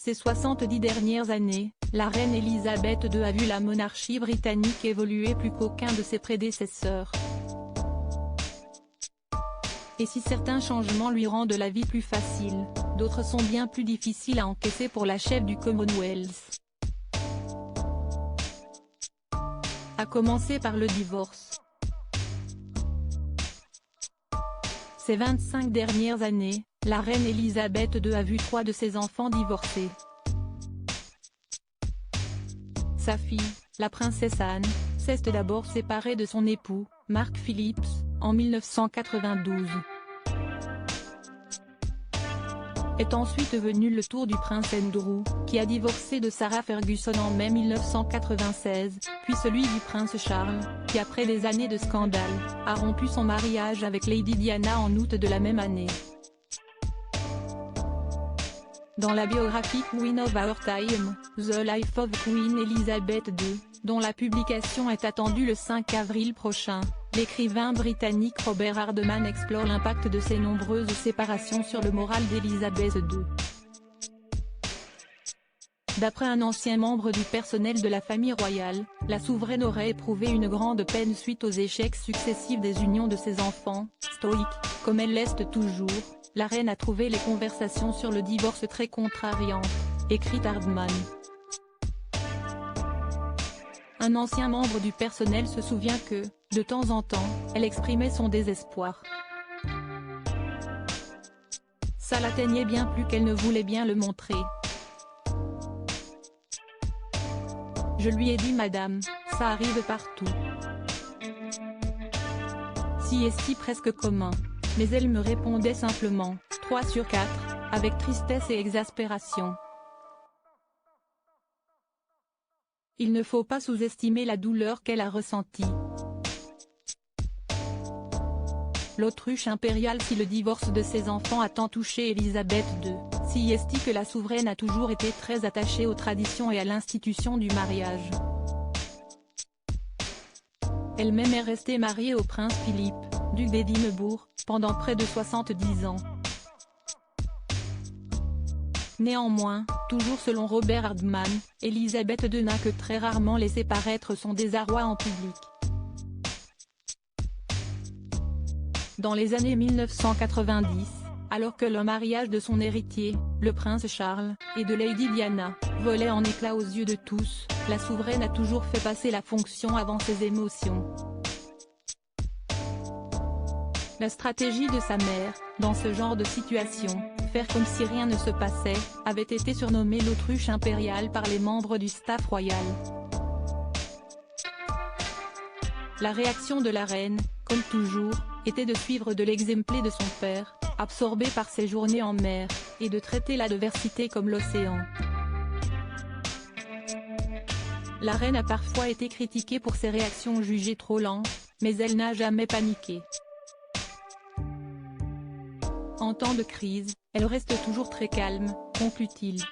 ces 70 dernières années, la reine Elisabeth II a vu la monarchie britannique évoluer plus qu'aucun de ses prédécesseurs. Et si certains changements lui rendent la vie plus facile, d'autres sont bien plus difficiles à encaisser pour la chef du Commonwealth. À commencer par le divorce. Ces 25 dernières années, la reine Elisabeth II a vu 3 de ses enfants divorcer. Sa fille, la princesse Anne, s'est d'abord séparée de son époux, Mark Phillips, en 1992. Est ensuite venu le tour du prince Andrew, qui a divorcé de Sarah Ferguson en mai 1996, puis celui du prince Charles, qui après des années de scandale, a rompu son mariage avec Lady Diana en août de la même année. Dans la biographie Queen of Our Time, The Life of Queen Elizabeth II, dont la publication est attendue le 5 avril prochain, l'écrivain britannique Robert Hardman explore l'impact de ces nombreuses séparations sur le moral d'Elizabeth II. D'après un ancien membre du personnel de la famille royale, la souveraine aurait éprouvé une grande peine suite aux échecs successifs des unions de ses enfants. Stoïque, comme elle l'est toujours, la reine a trouvé les conversations sur le divorce très contrariantes, écrit Hardman. Un ancien membre du personnel se souvient que, de temps en temps, elle exprimait son désespoir. Ça l'atteignait bien plus qu'elle ne voulait bien le montrer. Je lui ai dit madame, ça arrive partout. Si et si presque commun. Mais elle me répondait simplement, 3 sur 4, avec tristesse et exaspération. Il ne faut pas sous-estimer la douleur qu'elle a ressentie. L'autruche impériale. Si le divorce de ses enfants a tant touché Elisabeth II, si est-il que la souveraine a toujours été très attachée aux traditions et à l'institution du mariage. Elle-même est restée mariée au prince Philippe, duc d'Édimbourg, pendant près de 70 ans. Néanmoins, toujours selon Robert Hardman, Elisabeth II n'a que très rarement laissé paraître son désarroi en public. Dans les années 1990, alors que le mariage de son héritier, le prince Charles, et de Lady Diana, volait en éclats aux yeux de tous, la souveraine a toujours fait passer la fonction avant ses émotions. La stratégie de sa mère, dans ce genre de situation, faire comme si rien ne se passait, avait été surnommée l'autruche impériale par les membres du staff royal. La réaction de la reine, comme toujours, était de suivre de l'exemple de son père, absorbé par ses journées en mer, et de traiter l'adversité comme l'océan. La reine a parfois été critiquée pour ses réactions jugées trop lentes, mais elle n'a jamais paniqué. En temps de crise, elle reste toujours très calme, conclut-il.